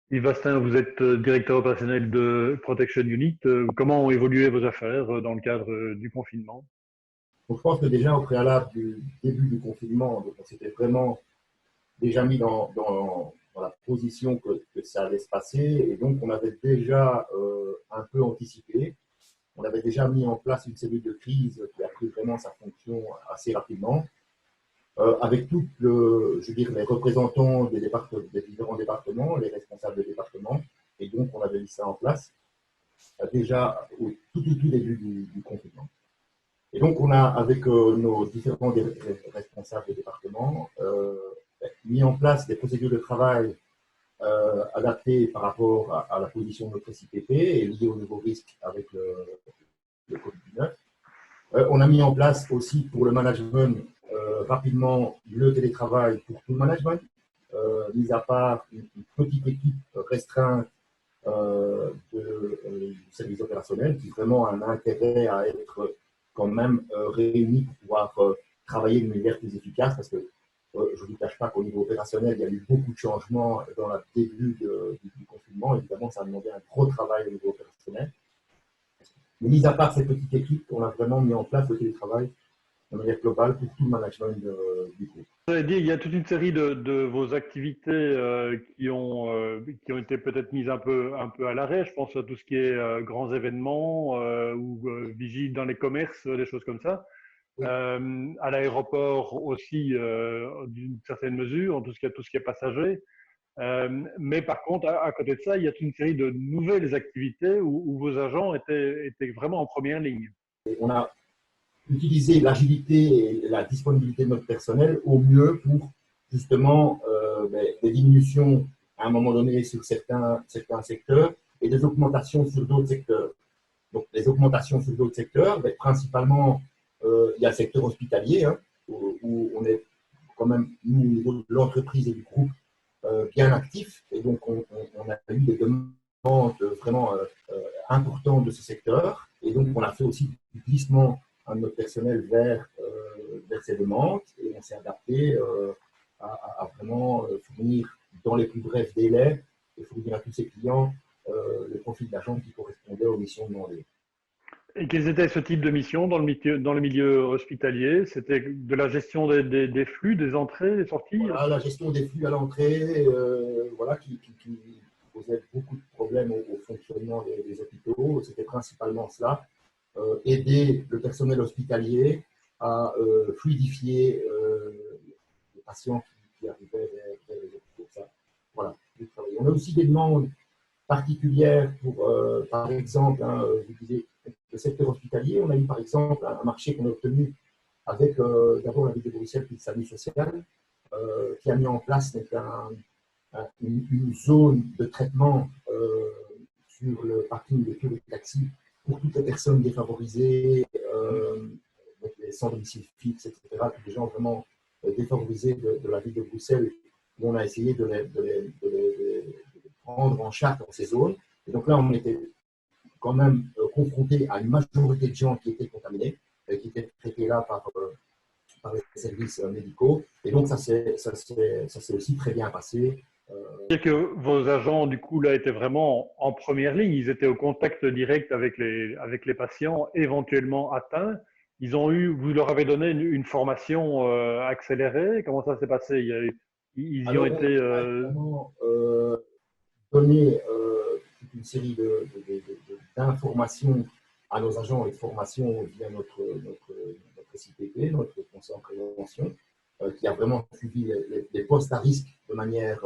Yves Vastin, vous êtes directeur opérationnel de Protection Unit. Comment ont évolué vos affaires dans le cadre du confinement? Donc, je pense que déjà au préalable du début du confinement, donc on s'était vraiment déjà mis dans la position que ça allait se passer et donc on avait déjà un peu anticipé. On avait déjà mis en place une cellule de crise qui a pris vraiment sa fonction assez rapidement, avec tout je veux dire, les représentants des différents départements, les responsables des départements, et donc on avait mis ça en place déjà tout début du confinement. Et donc, on a, avec nos différents responsables de département, mis en place des procédures de travail adaptées par rapport à la position de notre SIPP et liées aux nouveaux risques avec le Covid-19. On a mis en place aussi pour le management rapidement le télétravail pour tout le management, mis à part une petite équipe restreinte du service opérationnel qui vraiment a un intérêt à être quand même réunis pour pouvoir travailler de manière plus efficace parce que je ne vous cache pas qu'au niveau opérationnel, il y a eu beaucoup de changements dans le début du confinement. Évidemment, ça a demandé un gros travail au niveau opérationnel. Mais mis à part cette petite équipe, on a vraiment mis en place le télétravail de manière globale pour tout le management du groupe. Vous avez dit, il y a toute une série de vos activités qui ont été peut-être mises un peu à l'arrêt. Je pense à tout ce qui est grands événements ou vigile dans les commerces, des choses comme ça. Oui. À l'aéroport aussi, d'une certaine mesure, en tout ce qui est passager. Mais par contre, à côté de ça, il y a toute une série de nouvelles activités où vos agents étaient vraiment en première ligne. Et on a utilisé l'agilité et la disponibilité de notre personnel au mieux pour justement des diminutions à un moment donné sur certains secteurs et des augmentations sur d'autres secteurs. Donc, les augmentations sur d'autres secteurs, principalement, il y a le secteur hospitalier, hein, où on est quand même, nous, au niveau de l'entreprise et du groupe, bien actifs. Et donc, on a eu des demandes vraiment importantes de ce secteur. Et donc, on a fait aussi du glissement à notre personnel vers ces demandes. Et on s'est adapté à vraiment fournir dans les plus brefs délais et fournir à tous ces clients le profil d'agent qui correspondait aux missions demandées. Et quels étaient ce type de missions dans le milieu hospitalier? C'était de la gestion des flux, des entrées, des sorties? Voilà, la gestion des flux à l'entrée, voilà, qui posait beaucoup de problèmes au fonctionnement des hôpitaux. C'était principalement cela. Aider le personnel hospitalier à fluidifier les patients qui arrivaient vers les hôpitaux. Ça, voilà, on a aussi des demandes particulières pour, par exemple, hein, vous disiez, le secteur hospitalier. On a eu, par exemple, un marché qu'on a obtenu avec d'abord la ville de Bruxelles, puis le SAMU social, qui a mis en place donc, une zone de traitement sur le parking de tous les taxis pour toutes les personnes défavorisées, donc les sans domicile fixe, etc., tous les gens vraiment défavorisés de la ville de Bruxelles, où on a essayé de les prendre en charge dans ces zones. Et donc là, on était quand même confronté à une majorité de gens qui étaient contaminés, qui étaient traités là par les services médicaux. Et donc, ça s'est aussi très bien passé. C'est-à-dire que vos agents, du coup, là, étaient vraiment en première ligne. Ils étaient au contact direct avec les patients éventuellement atteints. Vous leur avez donné une formation accélérée. Comment ça s'est passé? Ils y ont Alors, été. on a évidemment donné toute une série d'informations à nos agents et de formations via notre SIPP, notre conseil en prévention, qui a vraiment suivi les postes à risque de manière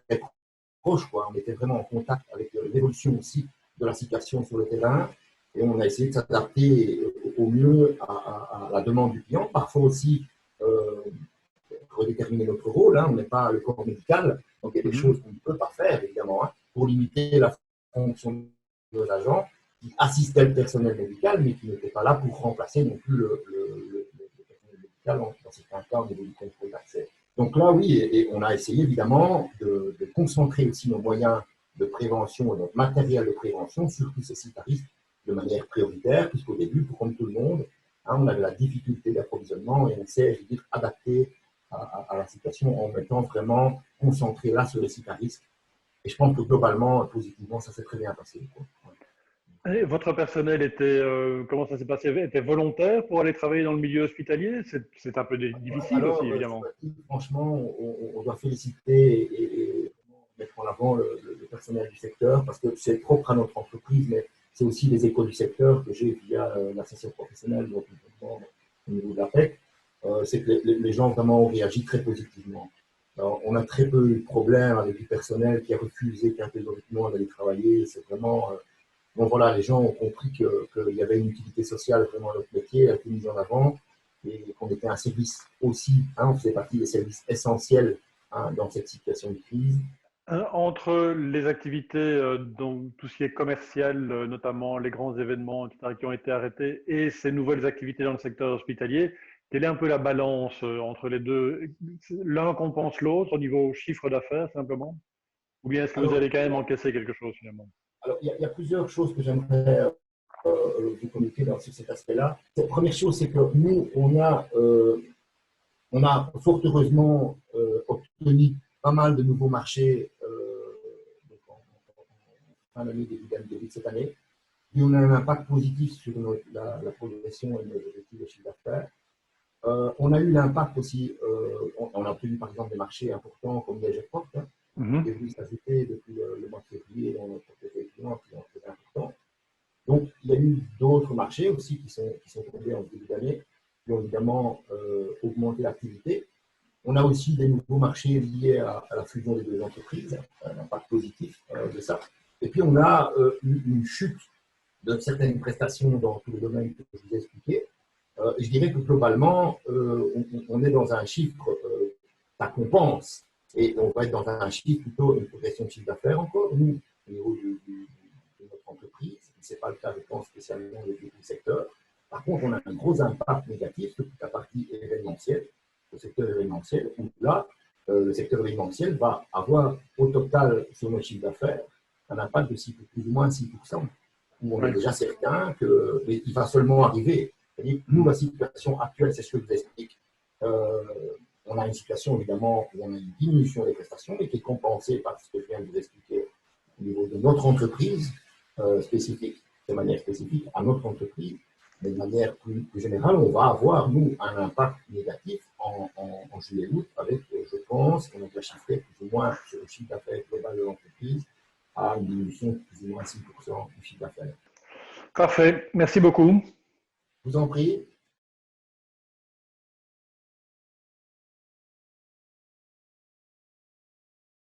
très proche. Quoi. On était vraiment en contact avec l'évolution aussi de la situation sur le terrain et on a essayé de s'adapter au mieux à la demande du client. Parfois aussi, redéterminer notre rôle. Hein. On n'est pas le corps médical, donc il y a des choses qu'on ne peut pas faire, évidemment, hein, pour limiter la fonction de nos agents qui assistaient le personnel médical, mais qui n'étaient pas là pour remplacer non plus le personnel médical dans certains cas au niveau du contrôle d'accès. Donc là, oui, et on a essayé évidemment de concentrer aussi nos moyens de prévention et notre matériel de prévention sur tous ces sites à risque de manière prioritaire, puisqu'au début, pour comme tout le monde, hein, on avait la difficulté d'approvisionnement et on s'est, je veux dire, adapté à la situation en étant vraiment concentré là sur les sites à risque. Et je pense que globalement, positivement, ça s'est très bien passé, quoi. Et votre personnel était, comment ça s'est passé? Était volontaire pour aller travailler dans le milieu hospitalier? C'est un peu difficile aussi, Alors, évidemment. franchement, on doit féliciter et mettre en avant le personnel du secteur parce que c'est propre à notre entreprise, mais c'est aussi les échos du secteur que j'ai via l'association professionnelle, donc au niveau de l'APEC. C'est que les gens vraiment ont réagi très positivement. Alors, on a très peu eu de problèmes avec du personnel qui a refusé catégoriquement d'aller travailler. C'est vraiment. Bon, voilà, les gens ont compris qu'il y avait une utilité sociale vraiment à notre métier, a été mise en avant et qu'on était un service aussi, hein, on faisait partie des services essentiels, hein, dans cette situation de crise. Entre les activités, donc tout ce qui est commercial, notamment les grands événements, etc., qui ont été arrêtés, et ces nouvelles activités dans le secteur hospitalier, quelle est un peu la balance entre les deux? L'un compense l'autre au niveau chiffre d'affaires, simplement? Ou bien est-ce que vous Alors, allez quand même encaisser quelque chose, finalement? il y a plusieurs choses que j'aimerais vous communiquer sur cet aspect-là. La première chose, c'est que nous, on a fort heureusement obtenu pas mal de nouveaux marchés donc en fin d'année, début de cette année. Et on a un impact positif sur la progression et nos objectifs de chiffre d'affaires. On a eu l'impact aussi, on a obtenu par exemple des marchés importants comme les Jetport, hein, qui est Mhm. venu s'ajouter depuis le mois de février dans notre portefeuille client, qui est très important. Donc, il y a eu d'autres marchés aussi qui sont tombés en début d'année, qui ont évidemment augmenté l'activité. On a aussi des nouveaux marchés liés à la fusion des deux entreprises, un impact positif de ça. Et puis, on a une chute de certaines prestations dans tous les domaines que je vous ai expliqués. Je dirais que globalement, on est dans un chiffre, ça compense, et on va être dans un chiffre plutôt une progression de chiffre d'affaires encore, nous, au niveau de notre entreprise. Ce n'est pas le cas, je pense, spécialement avec le secteur. Par contre, on a un gros impact négatif sur toute la partie événementielle, le secteur événementiel, où là, le secteur événementiel va avoir au total sur nos chiffres d'affaires un impact de plus ou moins 6%, où on est Ouais. déjà certain qu'il va seulement arriver. C'est-à-dire que nous, la situation actuelle, c'est ce que je vous explique. On a une situation, évidemment, où on a une diminution des prestations, mais qui est compensée par ce que je viens de vous expliquer au niveau de notre entreprise spécifique, de manière spécifique à notre entreprise, mais de manière plus générale, on va avoir, nous, un impact négatif en juillet-août avec, je pense, on a déjà chiffré plus ou moins sur le chiffre d'affaires global de l'entreprise à une diminution de plus ou moins 6% du chiffre d'affaires. Parfait. Merci beaucoup. Je vous en prie.